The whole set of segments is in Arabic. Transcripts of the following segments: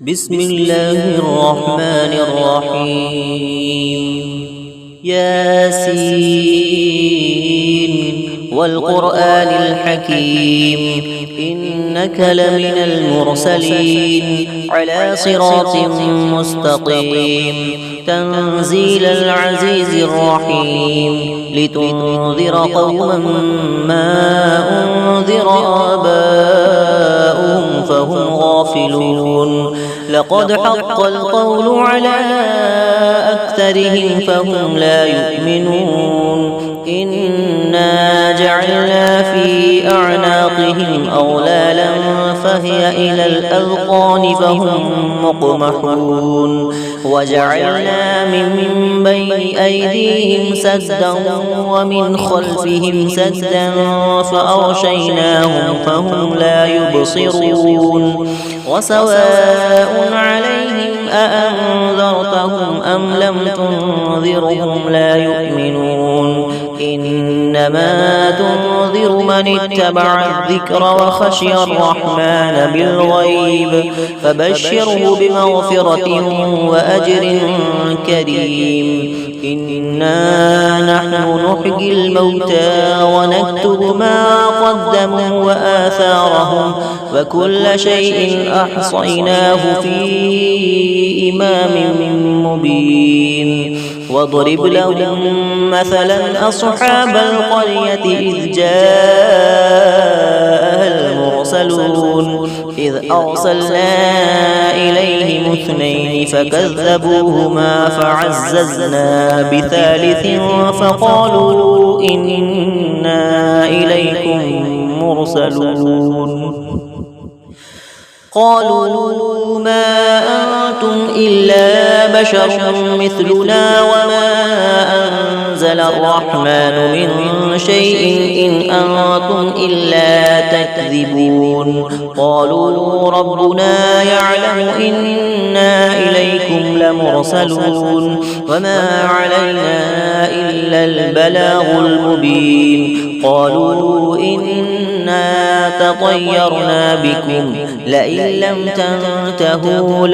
بسم الله الرحمن الرحيم ياسين والقرآن الحكيم إنك لمن المرسلين على صراط مستقيم تنزيل العزيز الرحيم لتنذر قوما ما أنذر آباؤهم فهم غافلون لقد حق القول على أكثرهم فهم لا يؤمنون إنا جعلنا في أعناقهم أغلالا فهي إلى الأذقان فهم مقمحون وجعلنا من بين أيديهم سدا ومن خلفهم سدا فأغشيناهم فهم لا يبصرون وسواء عليهم أأنذرتهم أم لم تنذرهم لا يؤمنون إنما تنذر من اتبع الذكر وخشي الرحمن بالغيب فبشره بمغفرة وأجر كريم إنا نحن نحيي الموتى ونكتب ما قدموا وآثارهم وكل شيء أحصيناه في إمام مبين واضرب لهم مثلا أصحاب القرية إذ جاءها المرسلون إذ أرسلنا إليهم اثنين فكذبوهما فعززنا بثالث فقالوا إنا إليكم مرسلون قالوا ما أنتم إلا بشر مثلنا وما أنزل الرحمن من شيء إن أنتم إلا تكذبون قالوا ربنا يعلم إنا إليكم لمرسلون وما علينا إلا البلاغ المبين قالوا إنا تطيرنا بكم لئن لم تنتهوا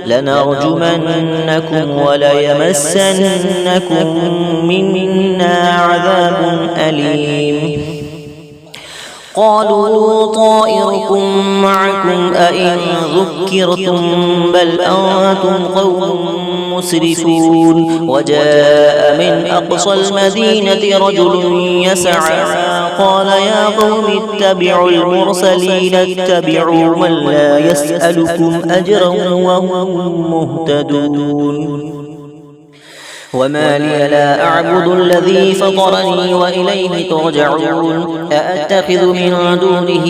لنرجمنكم وليمسنكم منا عذاب أليم قالوا طائركم معكم أئن ذكرتم بل أنتم قوم مسرفون وجاء من أقصى المدينة رجل يسعى قال يا قوم اتبعوا المرسلين اتبعوا من لا يسألكم أجرا وهم مهتدون وما لي لا أعبد الذي فطرني وإليه ترجعون أأتخذ من دونه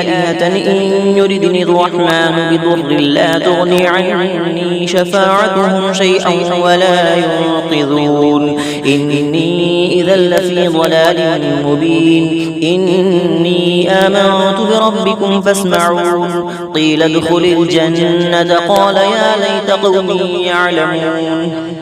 آلهة إن يردني الرحمن بضر لا تغني عني شفاعتهم شيئا ولا ينقذون إني إذا لفي ضلال مبين إني آمنت بربكم فاسمعون قيل ادخل الجنة قال يا ليت قومي يعلمون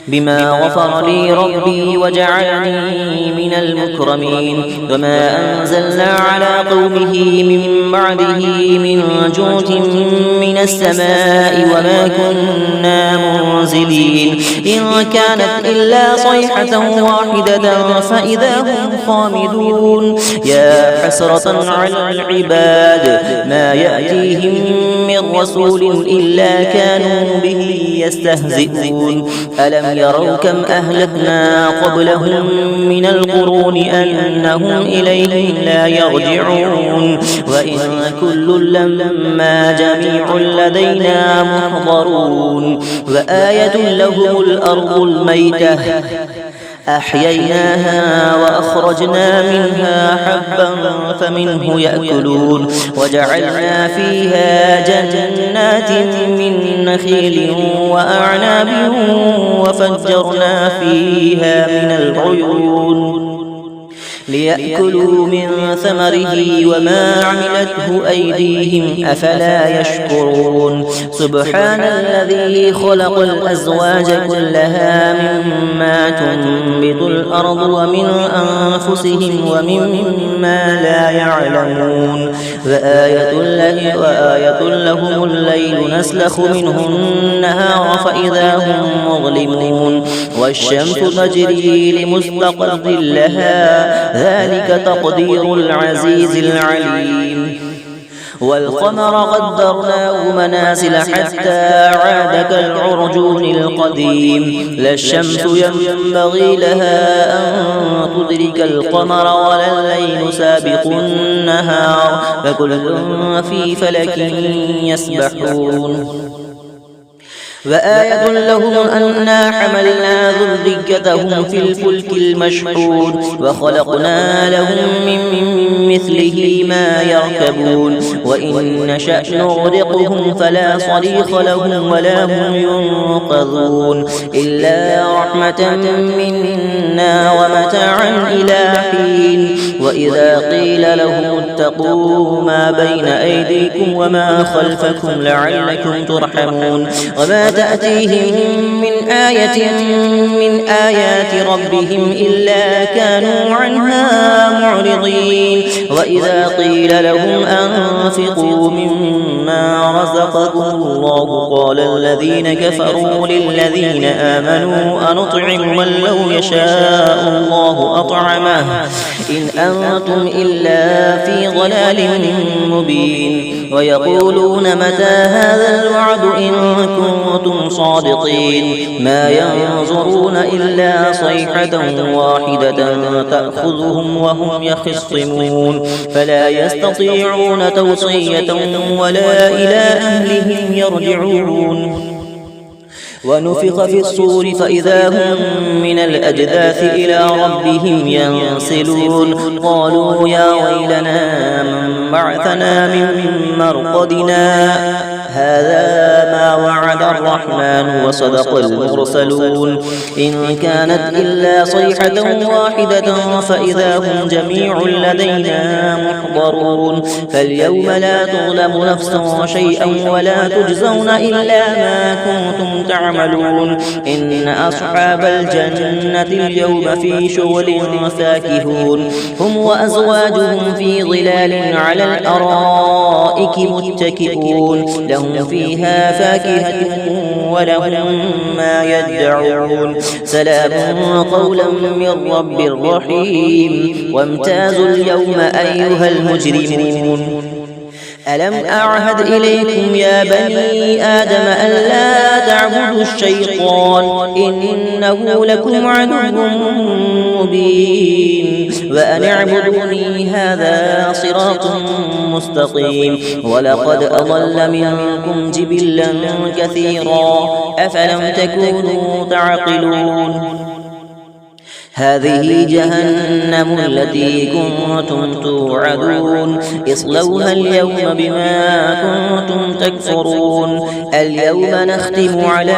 بما غفر لي ربي وجعلني من المكرمين وما أنزلنا على قومه من بعده من جود من السماء وما كنا منزلين إن كانت إلا صيحة واحدة فإذا هم خامدون يا حسرة على العباد ما يأتيهم من رسول إلا كانوا به يستهزئون ألم يروا كم أهلكنا قبلهم من القرون أنهم إليهم لا يرجعون وإن كل لما جميع لدينا محضرون وآية لهم الأرض الميتة أحييناها وأخرجنا منها حبا فمنه يأكلون وجعلنا فيها جنات من نخيل وأعناب وفجرنا فيها من العيون ليأكلوا من ثمره وما عملته أيديهم أفلا يشكرون سبحان الذي خلق الأزواج كلها مما تنبت الأرض ومن أنفسهم ومما لا يعلمون وآية لهم الليل نسلخ منه النهار فإذا هم مظلمون والشمس تجري لمستقر لها ذلك تقدير العزيز العليم والقمر قدرناه منازل حتى عاد كالعرجون القديم لا الشمس ينبغي لها أن تدرك القمر ولا الليل سابق النهار فكل في فلك يسبحون وآية لهم أنا حملنا ذريتهم في الفلك المشحون وخلقنا لهم من مثله ما يركبون وإن نشأ نغرقهم فلا صريخ لهم ولا هم ينقذون إلا رحمة منا ومتاعا إلى حين وإذا قيل لهم اتقوا ما بين أيديكم وما خلفكم لعلكم ترحمون وما تأتيهم من آية من آيات ربهم إلا كانوا عنها معرضين وإذا قيل لهم أنفقوا مما رزقكم الله قال الذين كفروا للذين آمنوا أنطعم من لو يشاء الله أطعمه إن أنتم إلا في ضلال مبين ويقولون متى هذا الوعد إن كنتم صادقين ما ينظرون إلا صيحة واحدة تأخذهم وهم يخصمون فلا يستطيعون توصية ولا إلى أهلهم يرجعون ونفخ في الصور فإذا هم من الأجداث إلى ربهم ينسلون قالوا يا ويلنا من بعثنا من مرقدنا هذا ما وعد الرحمن وصدق المرسلون إن كانت إلا صيحة واحدة فإذا هم جميع لدينا محضرون فاليوم لا تظلم نفس شيئا ولا تجزون إلا ما كنتم تعملون إن أصحاب الجنة اليوم في شغل فاكهون هم وأزواجهم في ظلال على الأرائك متكئون لهم فيها فاكهة ولهم ما يدعون سلام قولا من رب رحيم وامتازوا اليوم أيها المجرمون ألم أعهد إليكم يا بني آدم ألا تعبدوا الشيطان إنه لكم عدو مبين وأن اعبدوني هذا صراط مستقيم ولقد أضل منكم جبلا كثيرا أفلم تكونوا تعقلون هذه جهنم التي كنتم توعدون اصلوها اليوم بما كنتم تكفرون اليوم نختم على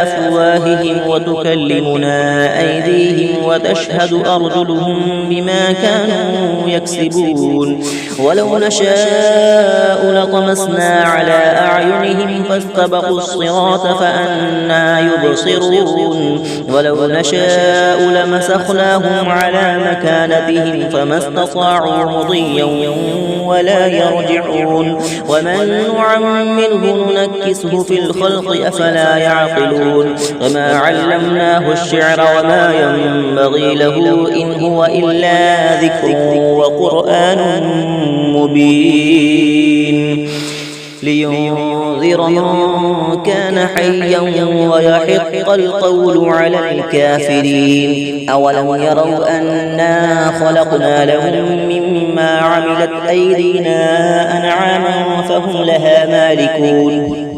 أفواههم وتكلمنا أيديهم وتشهد أرجلهم بما كانوا يكسبون ولو نشاء لطمسنا على أعينهم فاستبقوا الصراط فأنى يبصرون ولو نشاء لمسخناهم على مكانتهم فما استطاعوا مضيا ولا يرجعون ومن نعمره ننكسه في الخلق أفلا يعقلون وما علمناه الشعر وما ينبغي له إن هو إلا ذكر وقرآن مبين لينذر من كان حيا ويحق القول على الكافرين أولم يروا أنا خلقنا لهم مما عملت أيدينا أنعاما فهم لها مالكون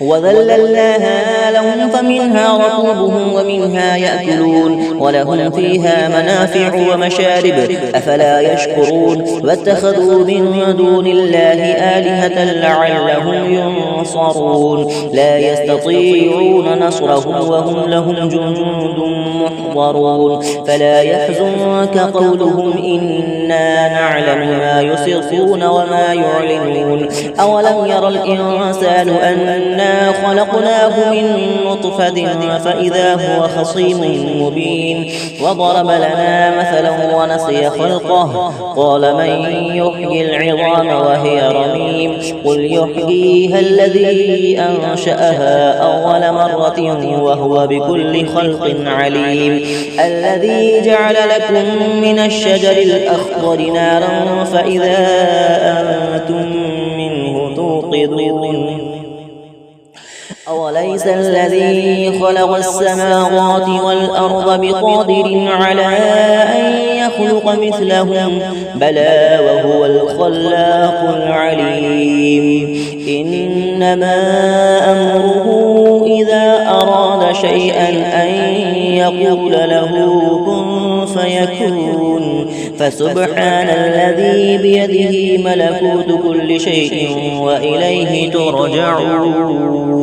وذللناها لهم فمنها ركوبهم ومنها يأكلون ولهم فيها منافع ومشارب أفلا يشكرون واتخذوا من دون الله آلهة لعلهم ينصرون لا يستطيعون نصرهم وهم لهم جند محضرون فلا يحزنك قولهم إنا نعلم ما يسرون وما يعلنون أولم ير الإنسان أنا خلقناه من نطفة فإذا هو خصيم مبين وضرب لنا مثلا ونسي خلقه قال من يحيي العظام وهي رميم قل يحييها الذي أنشأها أول مرة وهو بكل خلق عليم الذي جعل لكم من الشجر الأخضر نارا فإذا أنتم منه توقدون أوليس الذي خلق السماوات والأرض بقادر على أن يخلق مثلهم بلى وهو الخلاق العليم إنما أمره إذا أراد شيئا أن يقول له كن فيكون فسبحان الذي بيده ملكوت كل شيء وإليه ترجعون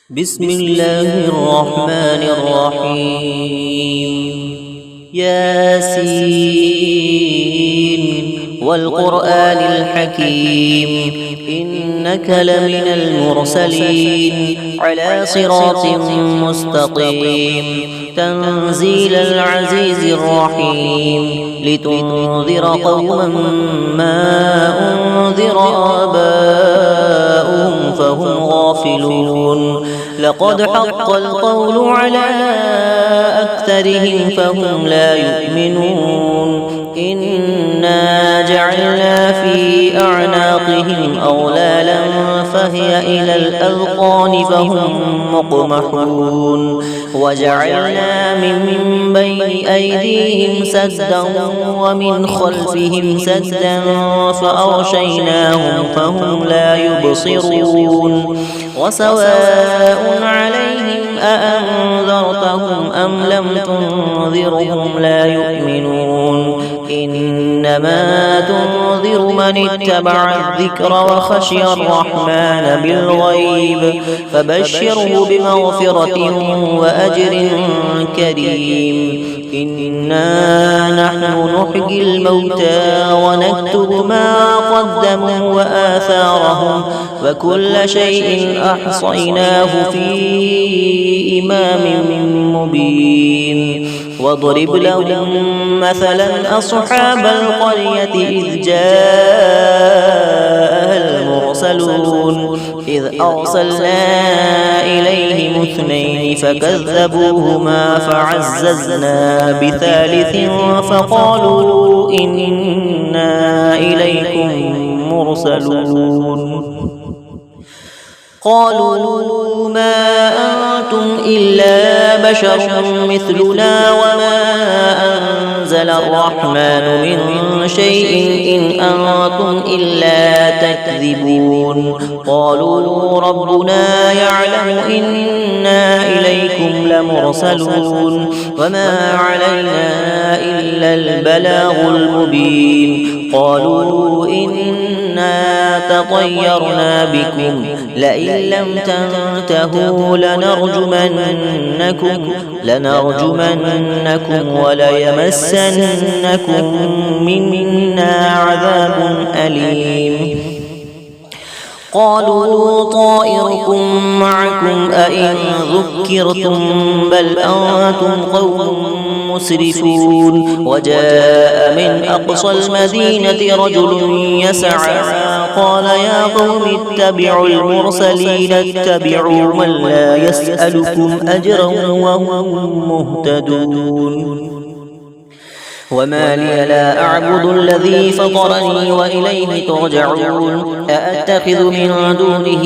بسم الله الرحمن الرحيم ياسين والقرآن الحكيم إنك لمن المرسلين على صراط مستقيم تنزيل العزيز الرحيم لتنذر قوما ما أنذر آباؤهم فهم غافلون لقد حق القول على أكثرهم فهم لا يؤمنون إنا جعلنا في أعناقهم أغلالا فهي إلى الأذقان فهم مقمحون وجعلنا من بين أيديهم سدا ومن خلفهم سدا فأغشيناهم فهم لا يبصرون وسواء عليهم أأنذرتهم أم لم تنذرهم لا يؤمنون إنما تنذر من اتبع الذكر وخشي الرحمن بالغيب فبشره بمغفرة وأجر كريم إنا نحن نحيي الموتى ونكتب ما قدموا وآثارهم وكل شيء أحصيناه في إمام مبين واضرب لهم مثلا أصحاب القرية إذ جاءها المرسلون إذ أرسلنا إليهم اثنين فكذبوهما فعززنا بثالث فقالوا إنا إليكم مرسلون قالوا ما أنتم إلا بشر مثلنا وما أنزل الرحمن من شيء إن أنتم إلا تكذبون قالوا ربنا يعلم إنا إليكم لمرسلون وما علينا إلا البلاغ المبين قالوا إنا تطيرنا بكم لئن لم تنتهوا لنرجمنكم وليمسنكم منا عذاب أليم قالوا طائركم معكم أئن ذكرتم بل أنتم قوم مسرفون وجاء من أقصى المدينة رجل يسعى قال يا قوم اتبعوا المرسلين اتبعوا من لا يسألكم أجرا وهم مهتدون وما لي لا أعبد الذي فطرني وإليه ترجعون أأتخذ من دونه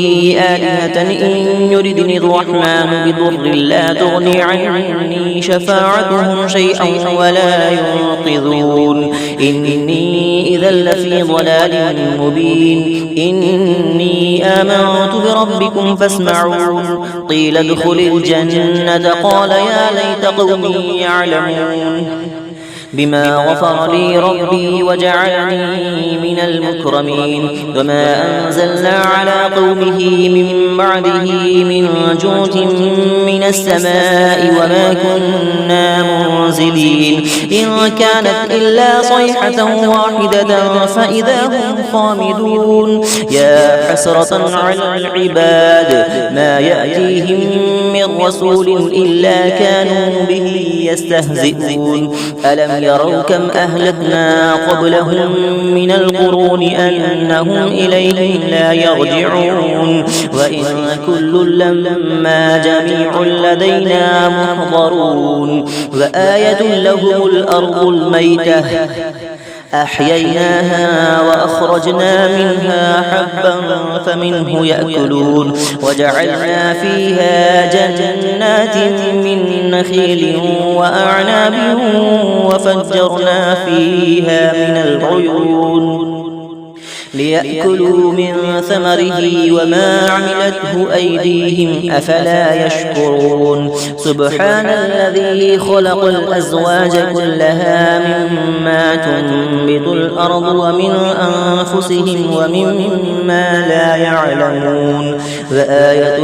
آلهة إن يردني الرحمن بضر لا تغني عني شفاعتهم شيئا ولا ينقذون إني إذا لفي ضلال مبين إني آمنت بربكم فاسمعون قيل ادخل الجنة قال يا ليت قومي يعلمون بما غفر لي ربي وجعلني من المكرمين وما أنزلنا على قومه من بعده من جود من السماء وما كنا منزلين إن كانت إلا صيحة واحدة فإذا هم خامدون يا حسرة على العباد ما يأتيهم من رسول إلا كانوا به يستهزئون ألم يروا كم أهلكنا قبلهم من القرون أنهم إليهم لا يرجعون وإن كل لما جميع لدينا محضرون وآية لهم الأرض الميتة أحييناها وأخرجنا منها حبا فمنه يأكلون وجعلنا فيها جنات من نخيل وأعناب وفجرنا فيها من العيون ليأكلوا من ثمره وما عملته أيديهم أفلا يشكرون سبحان الذي خلق الأزواج كلها مما تنبت الأرض ومن أنفسهم ومما لا يعلمون وآية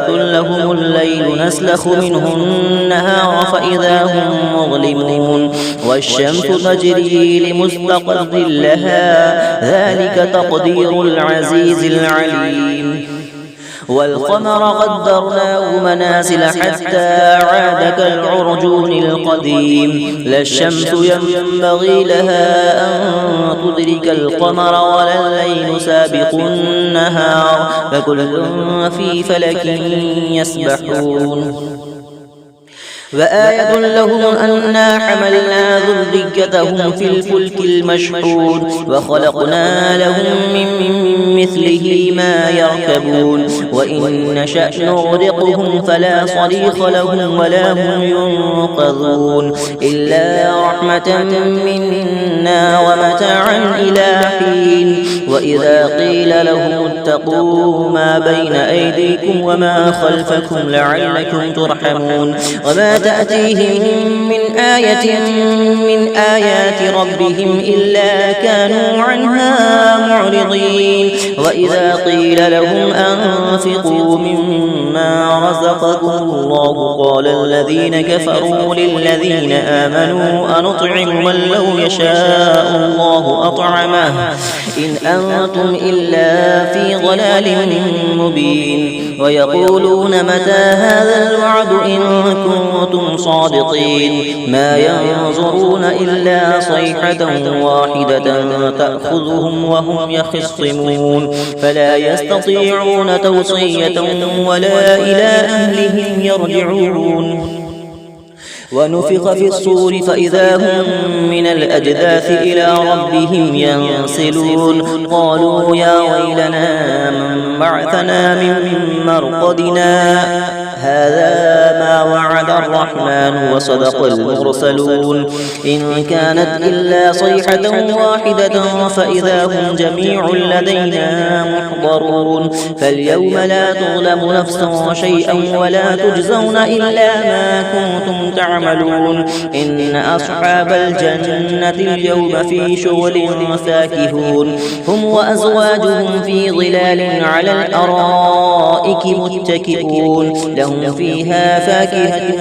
لهم الليل نسلخ منه النهار فإذا هم مظلمون والشمس تجري لمستقر لها ذلك تقدير العزيز العليم والقمر قدرناه منازل حتى عاد كالعرجون القديم لا الشمس ينبغي لها أن تدرك القمر ولا الليل سابق النهار فكل في فلك يسبحون وآية لهم أنا حملنا ذريتهم في الفلك المشحون وخلقنا لهم من مثله ما يركبون وإن نشأ نغرقهم فلا صريخ لهم ولا هم ينقذون إلا رحمة منا ومتاعا إلى حين وإذا قيل لهم اتقوا ما بين أيديكم وما خلفكم لعلكم ترحمون وما تأتيهم من آية من آيات ربهم إلا كانوا عنها معرضين وإذا قيل لهم أنفقوا مما رزقكم الله قال الذين كفروا للذين آمنوا أنطعم من لو يشاء الله أطعمه إن أنتم إلا في ضلال مبين ويقولون متى هذا الوعد إن كنتم صادقين ما ينظرون إلا صيحة واحدة تأخذهم وهم يخصمون فلا يستطيعون توصية ولا إلى أهلهم يرجعون ونفخ في الصور فإذا هم من الأجداث إلى ربهم ينسلون قالوا يا ويلنا من بعثنا من مرقدنا هذا ما وعد الرحمن وصدق المرسلون إن كانت إلا صيحة واحدة فإذا هم جميع لدينا محضرون فاليوم لا تظلم نفس شيئا ولا تجزون إلا ما كنتم تعملون إن أصحاب الجنة اليوم في شغل فاكهون هم وأزواجهم في ظلال على الأرائك متكئون لهم فيها فاكهة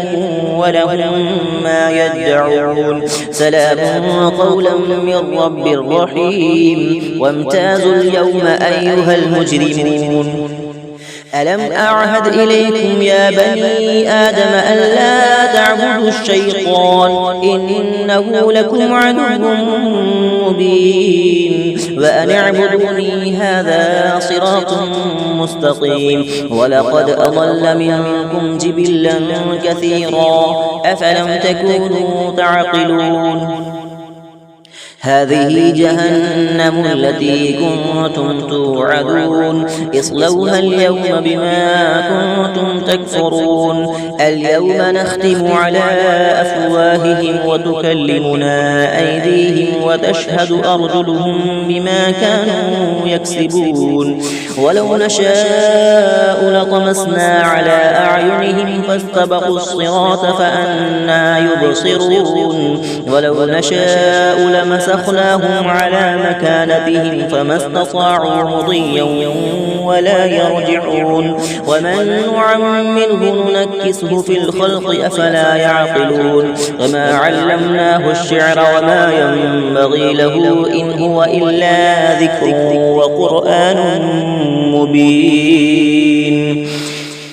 ولهم ما يدعون سلام قولا من رب رحيم وامتازوا اليوم أيها المجرمون ألم أعهد إليكم يا بني آدم ألا تعبدوا الشيطان إنه لكم عدو مبين وأن اعبدوني هذا صراط مستقيم ولقد أضل منكم جبلا كثيرا أفلم تكونوا تعقلون هذه جهنم التي كنتم توعدون اصلوها اليوم بما كنتم تكفرون اليوم نختم على أفواههم وتكلمنا أيديهم وتشهد أرجلهم بما كانوا يكسبون ولو نشاء لطمسنا على أعينهم فاستبقوا الصراط فأنى يبصرون ولو نشاء لمسخناهم على مكانتهم فما استطاعوا مضيا ولا يرجعون ومن نعمره ننكسه في الخلق أفلا يعقلون وما علمناه الشعر وما ينبغي له إن هو إلا ذكر وقرآن مبين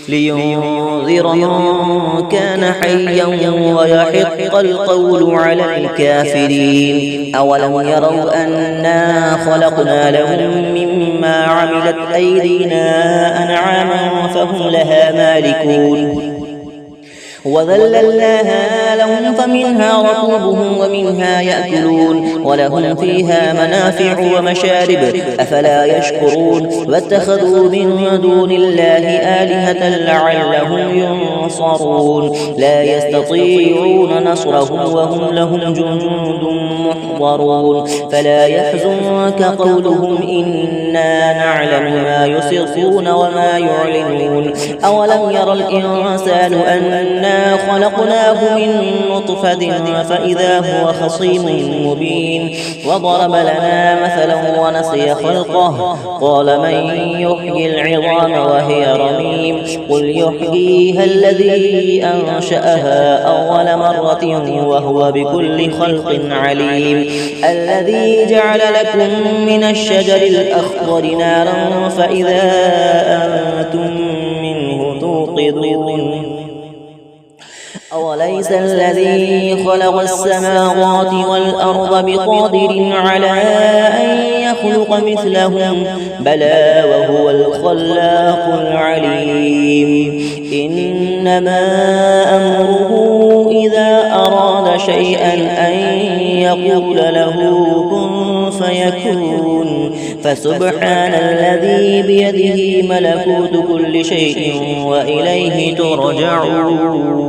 لينذر من كان حيا ويحق القول على الكافرين أولم يروا أنا خلقنا لهم مما عملت أيدينا أنعاما فهم لها مالكون وذللناها لهم فمنها ركوبهم ومنها يأكلون ولهم فيها منافع ومشارب أفلا يشكرون واتخذوا من دون الله آلهة لعلهم ينصرون لا يستطيعون نصرهم وهم لهم جند محضرون فلا يحزنك قولهم إنا نعلم ما يسرون وما يعلنون أولم يرى الإنسان أنا خلقناه من نطفة فإذا هو خصيم مبين وضرب لنا مثلا ونسي خلقه قال من يحيي العظام وهي رميم قل يحييها الذي أنشأها أول مرة وهو بكل خلق عليم الذي جعل لكم من الشجر الأخضر نارا فإذا أنتم منه توقدون أوليس الذي خلق السماوات والأرض بقادر على أن يخلق مثلهم بلى وهو الخلاق العليم إنما أمره إذا أراد شيئا أن يقول له كن فيكون فسبحان الذي بيده ملكوت كل شيء وإليه ترجعون